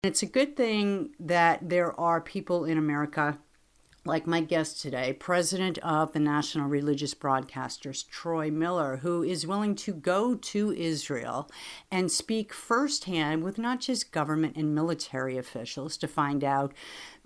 It's a good thing that there are people in America, like my guest today, president of the National Religious Broadcasters, Troy Miller, who is willing to go to Israel and speak firsthand with not just government and military officials to find out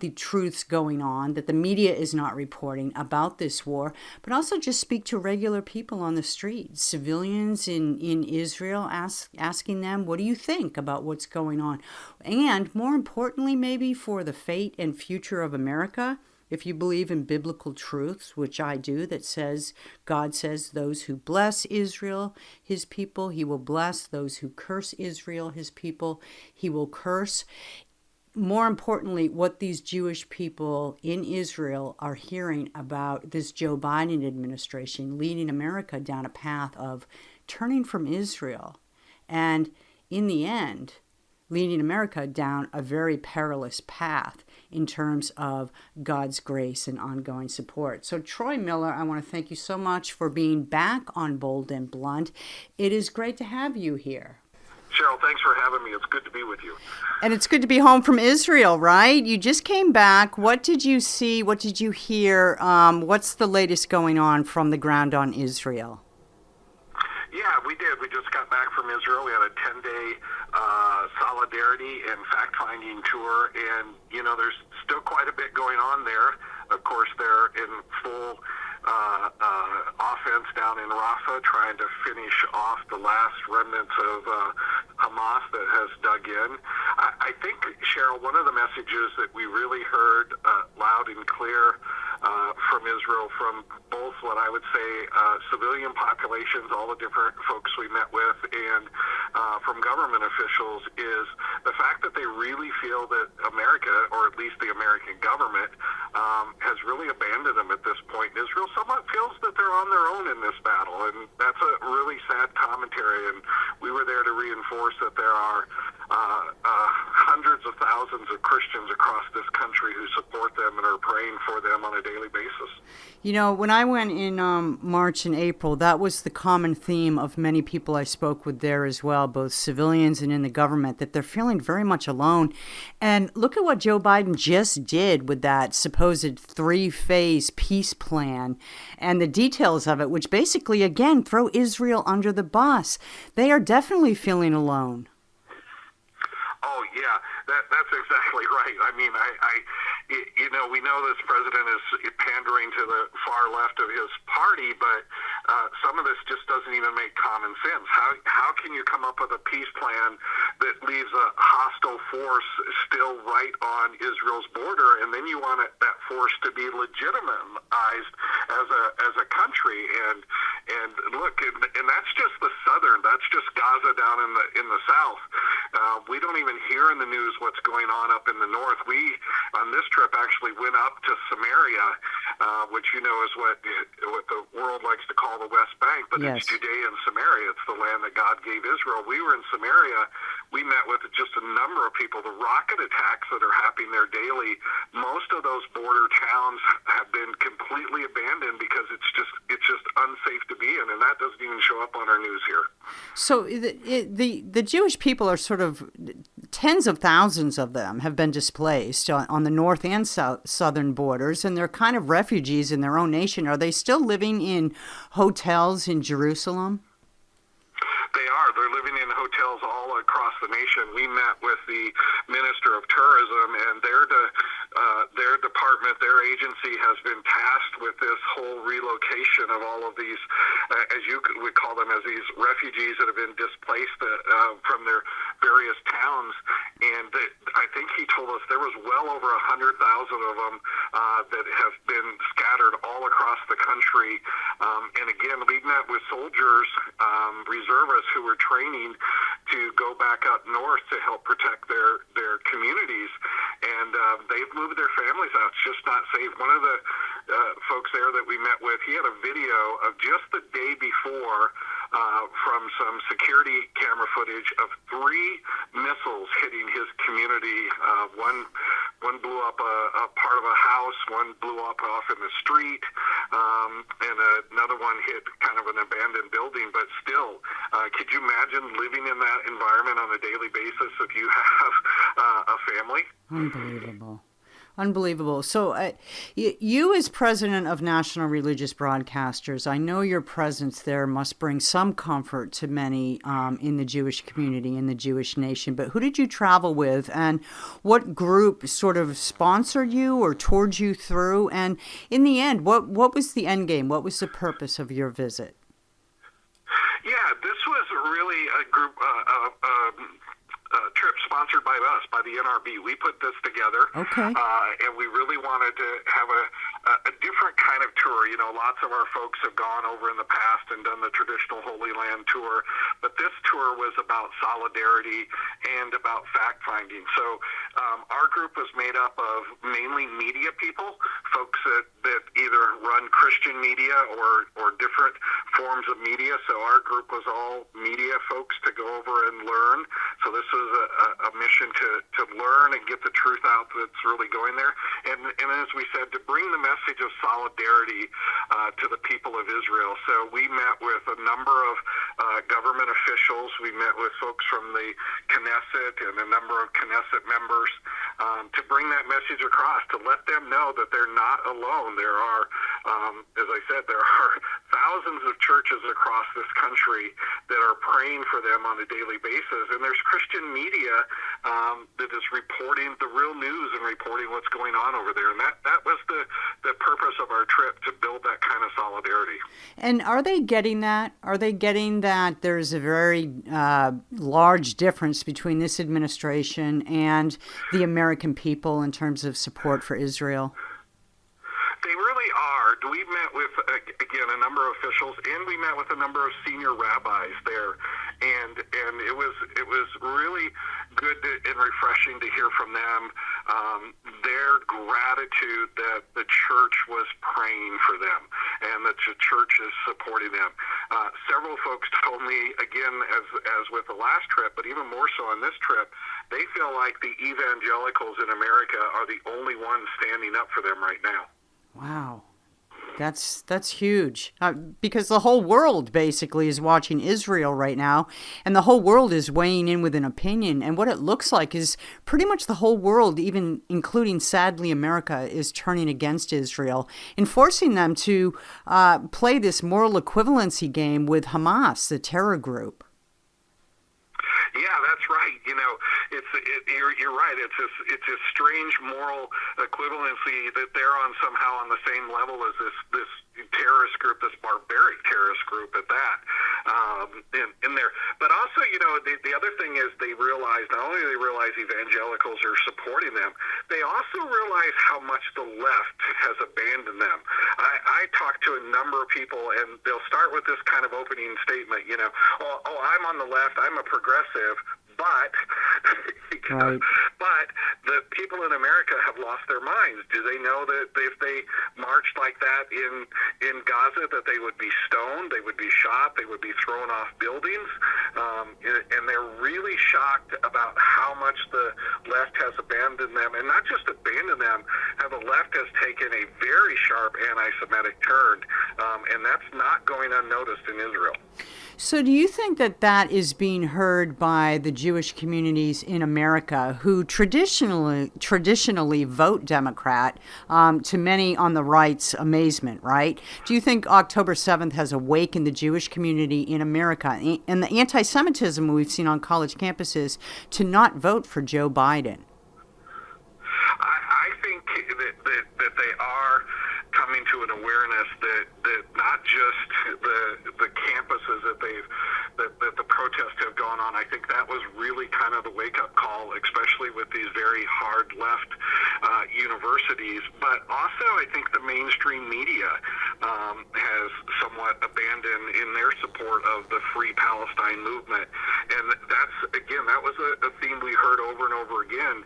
the truths going on that the media is not reporting about this war, but also just speak to regular people on the street, civilians in Israel, asking them, what do you think about what's going on? And more importantly, maybe for the fate and future of America, if you believe in biblical truths, which I do, that says, God says, those who bless Israel, his people, he will bless. Those who curse Israel, his people, he will curse. More importantly, what these Jewish people in Israel are hearing about this Joe Biden administration leading America down a path of turning from Israel. And in the end, leading America down a very perilous path in terms of God's grace and ongoing support. So Troy Miller, I want to thank you so much for being back on Bold and Blunt. It is great to have you here. Cheryl, thanks for having me. It's good to be with you. And it's good to be home from Israel, right? You just came back. What did you see? What did you hear? What's the latest going on from the ground on Israel? Yeah, we did. We just got back from Israel. We had a 10-day solidarity and fact-finding tour, and, there's still quite a bit going on there. Of course, they're in full offense down in Rafah, trying to finish off the last remnants of Hamas that has dug in. I think, Cheryl, one of the messages that we really heard loud and clear from Israel, from both what I would say civilian populations, all the different folks we met with, and from government officials, is the fact that they really feel that America, or at least the American government, has really abandoned them at this point. Israel somewhat feels that they're on their own in this battle, and that's a really sad commentary, and we were there to reinforce that there are hundreds of thousands of Christians across this country who support them and are praying for them on a daily basis. When I went in March and April, that was the common theme of many people I spoke with there as well, both civilians and in the government, that they're feeling very much alone. And look at what Joe Biden just did with that supposed 3-phase peace plan and the details of it, which basically, again, throw Israel under the bus. They are definitely feeling alone. Oh, yeah, that's exactly right. I mean, we know this president is pandering to the far left of his party, but some of this just doesn't even make common sense. How can you come up with a peace plan that leaves a hostile force still right on Israel's border, and then you want that force to be legitimized as a country? And look, and that's just the southern. That's just Gaza down in the south. We don't even hear in the news what's going on up in the north. We, on this trip, actually went up to Samaria, which is what the world likes to call the West Bank, but yes. It's Judea and Samaria. It's the land that God gave Israel. We were in Samaria. We met with just a number of people. The rocket attacks that are happening there daily, most of those border towns have been completely abandoned because it's just unsafe to be in, and that doesn't even show up on our news here. So the Jewish people are sort of, tens of thousands of them have been displaced on the north and southern borders, and they're kind of refugees in their own nation. Are they still living in hotels in Jerusalem? They are. They're living in hotels all across the nation. We met with the Minister of Tourism, and their department, their agency, has been tasked with this whole relocation of all of these, as you would call them, as these refugees that have been displaced from their various towns. And I think he told us there was well over 100,000 of them that have been scattered all across the country. And again, we met with soldiers, reservists who were training to go back up north to help protect their communities. And they've moved their families out. It's just not safe. One of the folks there that we met with, he had a video of just the day before from some security camera footage of 3 missiles hitting his community. One blew up a part of a house, one blew up off in the street, and another one hit kind of an abandoned building. But still, could you imagine living in that environment on a daily basis if you have a a family. Unbelievable. Unbelievable. So you as president of National Religious Broadcasters, I know your presence there must bring some comfort to many in the Jewish community, in the Jewish nation. But who did you travel with, and what group sort of sponsored you or toured you through? And in the end, what was the end game? What was the purpose of your visit? Yeah, this was really a group, trip sponsored by us, by the NRB. We put this together, and we really wanted to have a different kind of tour. You know, lots of our folks have gone over in the past and done the traditional Holy Land tour, but this tour was about solidarity and about fact-finding. So our group was made up of mainly media people, folks that either run Christian media or different forms of media. So our group was all media folks to go over and learn. So this was a mission to learn and get the truth out that's really going there. And as we said, to bring the message of solidarity to the people of Israel. So we met with a number of government officials. We met with folks from the Knesset and a number of Knesset members to bring that message across, to let them know that they're not alone. There are, as I said, there are thousands of churches across this country that are praying for them on a daily basis. And there's Christian media that is reporting the real news and reporting what's going on over there. And that was the purpose of our trip, to build that kind of solidarity. And are they getting that? Are they getting that there's a very large difference between this administration and the American people in terms of support for Israel? They really are. We met with, again, a number of officials, and we met with a number of senior rabbis there, and it was really good and refreshing to hear from them their gratitude that the church was praying for them and that the church is supporting them. Several folks told me, again, as with the last trip, but even more so on this trip, they feel like the evangelicals in America are the only ones standing up for them right now. Wow. That's huge, because the whole world basically is watching Israel right now, and the whole world is weighing in with an opinion. And what it looks like is pretty much the whole world, even including, sadly, America, is turning against Israel and forcing them to play this moral equivalency game with Hamas, the terror group. Yeah, that's right. You know, you're right. It's a strange moral equivalency that they're on somehow on the same level as this terrorist group, this barbaric terrorist group at that, in there. But also, you know, the other thing is they realize, not only do they realize evangelicals are supporting them, they also realize how much the left has abandoned them. I talked to a number of people, and they'll start with this kind of opening statement, you know, oh, I'm on the left, I'm a progressive, but right. But the people in America have lost their minds. Do they know that if they marched like that in Gaza, that they would be stoned, they would be shot, they would be thrown off buildings? And they're really shocked about how much the left has abandoned them, and not just abandoned them, how the left has taken a very sharp anti-Semitic turn, and that's not going unnoticed in Israel. So do you think that is being heard by the Jewish communities in America, who traditionally vote Democrat, to many on the right's amazement, right? Do you think October 7th has awakened the Jewish community in America and the anti-Semitism we've seen on college campuses to not vote for Joe Biden? I think that they are coming to an awareness that not just the campuses that the protests have gone on. I think that was really kind of the wake-up call, especially with these very hard left universities. But also, I think the mainstream media has somewhat abandoned in their support of the Free Palestine movement. And that was a theme we heard over and over again.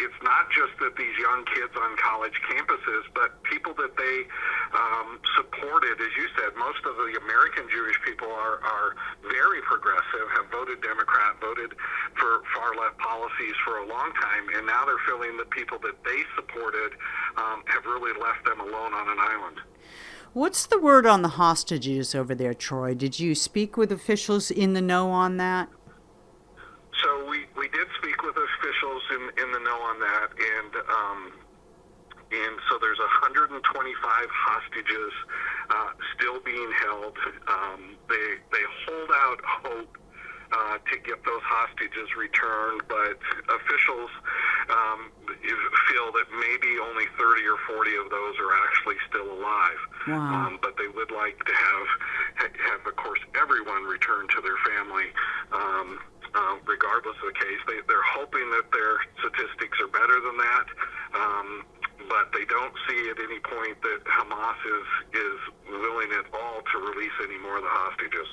It's not just that these young kids on college campuses, but people that they supported, as you said, most of the American Jewish people are very progressive, have voted Democrat, voted for far left policies for a long time, and now they're feeling the people that they supported have really left them alone on an island. What's the word on the hostages over there, Troy? Did you speak with officials in the know on that? So we did speak with officials in the know on that, and so there's 125 hostages still being held. They hold out hope to get those hostages returned, but officials feel that maybe only 30 or 40 of those are actually still alive. Wow. But they would like to have, of course, everyone return to their family, regardless of the case. They're hoping that their statistics are better than that, but they don't see at any point that Hamas is willing at all to release any more of the hostages.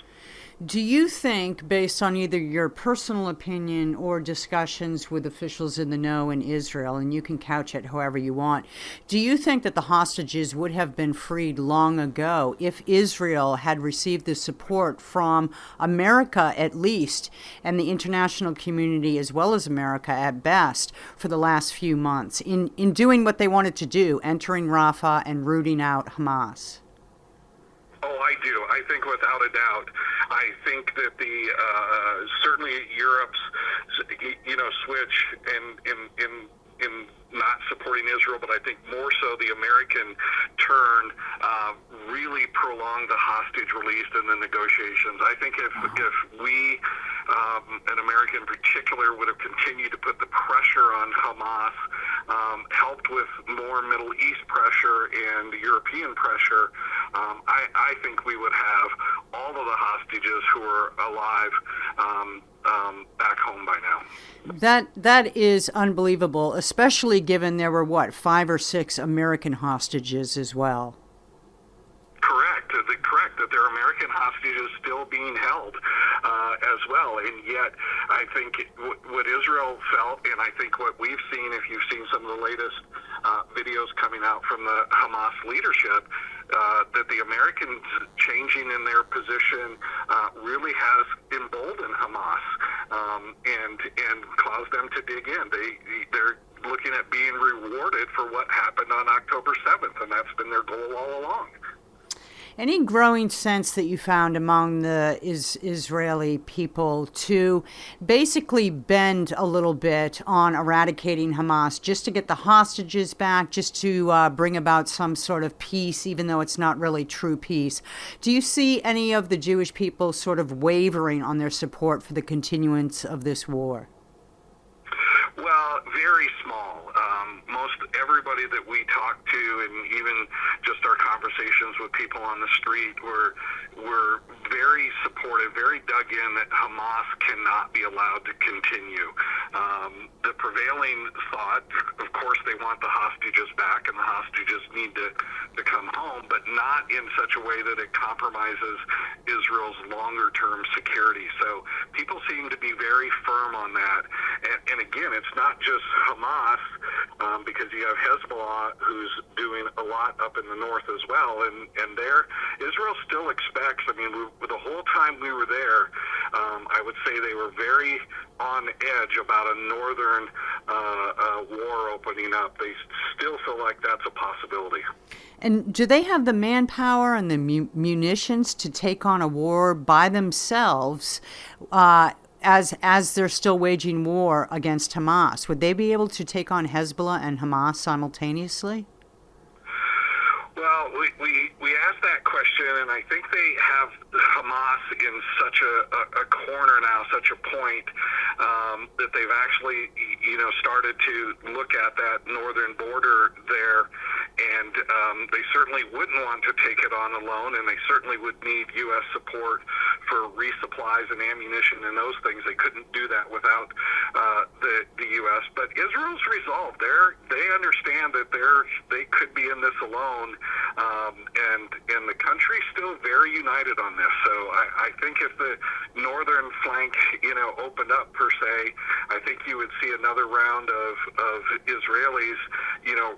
Do you think, based on either your personal opinion or discussions with officials in the know in Israel, and you can couch it however you want, do you think that the hostages would have been freed long ago if Israel had received the support from America at least, and the international community as well as America at best, for the last few months in doing what they wanted to do, entering Rafah and rooting out Hamas? Oh, I do. I think without a doubt. I think that certainly Europe's switch in not supporting Israel, but I think more so the American turn really prolonged the hostage release and the negotiations. I think if we, in America in particular, would have continued to put the pressure on Hamas, helped with more Middle East pressure and European pressure, I think we would have all of the hostages who are alive back home by now. That is unbelievable, especially given there were, 5 or 6 American hostages as well. Correct, that there are American hostages still being held as well. And yet, I think what Israel felt, and I think what we've seen, if you've seen some of the latest videos coming out from the Hamas leadership, that the Americans changing in their position really has emboldened Hamas and caused them to dig in. They're looking at being rewarded for what happened on October 7th, and that's been their goal all along. Any growing sense that you found among the Israeli people to basically bend a little bit on eradicating Hamas just to get the hostages back, just to bring about some sort of peace, even though it's not really true peace? Do you see any of the Jewish people sort of wavering on their support for the continuance of this war? Well, very small. Most everybody that we talked to, and even just our conversations with people on the street, were very supportive, very dug in that Hamas cannot be allowed to continue. The prevailing thought, of course, they want the hostages back, and the hostages need to come home, but not in such a way that it compromises Israel's longer-term security. So people seem to be very firm on that. And again, it's not just Hamas, because you have Hezbollah, who's doing a lot up in the north as well, and there Israel still expects. I mean, the whole time we were there, I would say they were very on edge about a northern war opening up. They still feel like that's a possibility. And do they have the manpower and the munitions to take on a war by themselves? As they're still waging war against Hamas, would they be able to take on Hezbollah and Hamas simultaneously? Well, we asked that question, and I think they have Hamas in such a corner now, such a point, that they've actually, started to look at that northern border there, and they certainly wouldn't want to take it on alone, and they certainly would need U.S. support for resupplies and ammunition and those things. They couldn't do that without the U.S. But Israel's resolved. They understand that they could be in this alone, and the country's still very united on this. So I think if the northern flank, opened up per se, I think you would see another round of Israelis,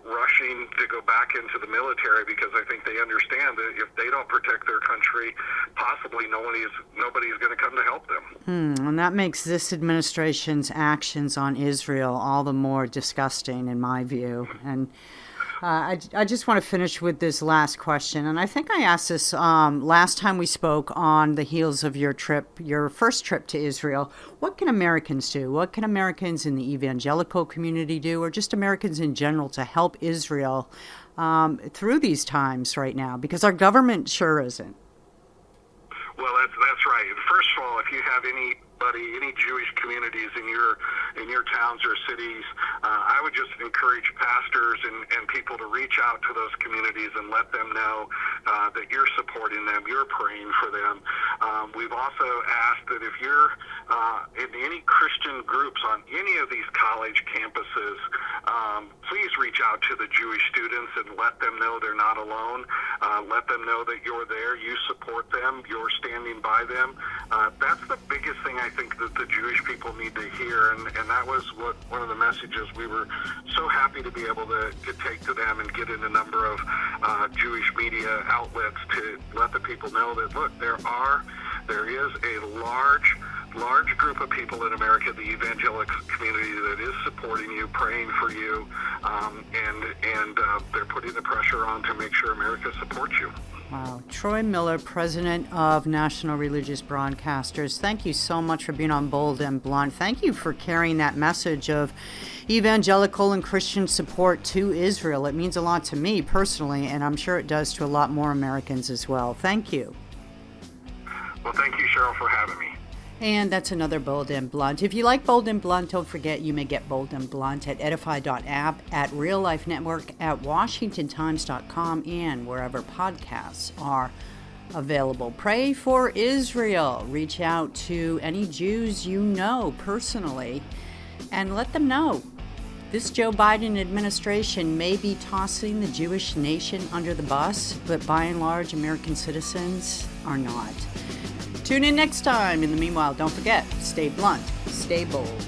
rushing to go back into the military, because I think they understand that if they don't protect their country, possibly nobody's going to come to help them. And that makes this administration's actions on Israel all the more disgusting, in my view. And I just want to finish with this last question. And I think I asked this last time we spoke on the heels of your trip, your first trip to Israel. What can Americans do? What can Americans in the evangelical community do, or just Americans in general, to help Israel through these times right now? Because our government sure isn't. Well, that's right. First of all, if you have any Jewish communities in your towns or cities, I would just encourage pastors and people to reach out to those communities and let them know that you're supporting them, you're praying for them. We've also asked that if you're in any Christian groups on any of these college campuses, please reach out to the Jewish students and let them know they're not alone. Let them know that you're there, you support them, you're standing by them. That's the biggest thing I think that the Jewish people need to hear, and that was one of the messages we were so happy to be able to take to them and get in a number of Jewish media outlets to let the people know that, look, there is a large group of people in America, the evangelical community, that is supporting you, praying for you, and they're putting the pressure on to make sure America supports you. Wow. Troy Miller, President of National Religious Broadcasters, thank you so much for being on Bold and Blunt. Thank you for carrying that message of evangelical and Christian support to Israel. It means a lot to me personally, and I'm sure it does to a lot more Americans as well. Thank you. Well, thank you, Cheryl, for having me. And that's another Bold and Blunt. If you like Bold and Blunt, don't forget you may get Bold and Blunt at edify.app, at Real Life Network, at WashingtonTimes.com, and wherever podcasts are available. Pray for Israel. Reach out to any Jews you know personally and let them know this Joe Biden administration may be tossing the Jewish nation under the bus, but by and large, American citizens are not. Tune in next time. In the meanwhile, don't forget, stay blunt, stay bold.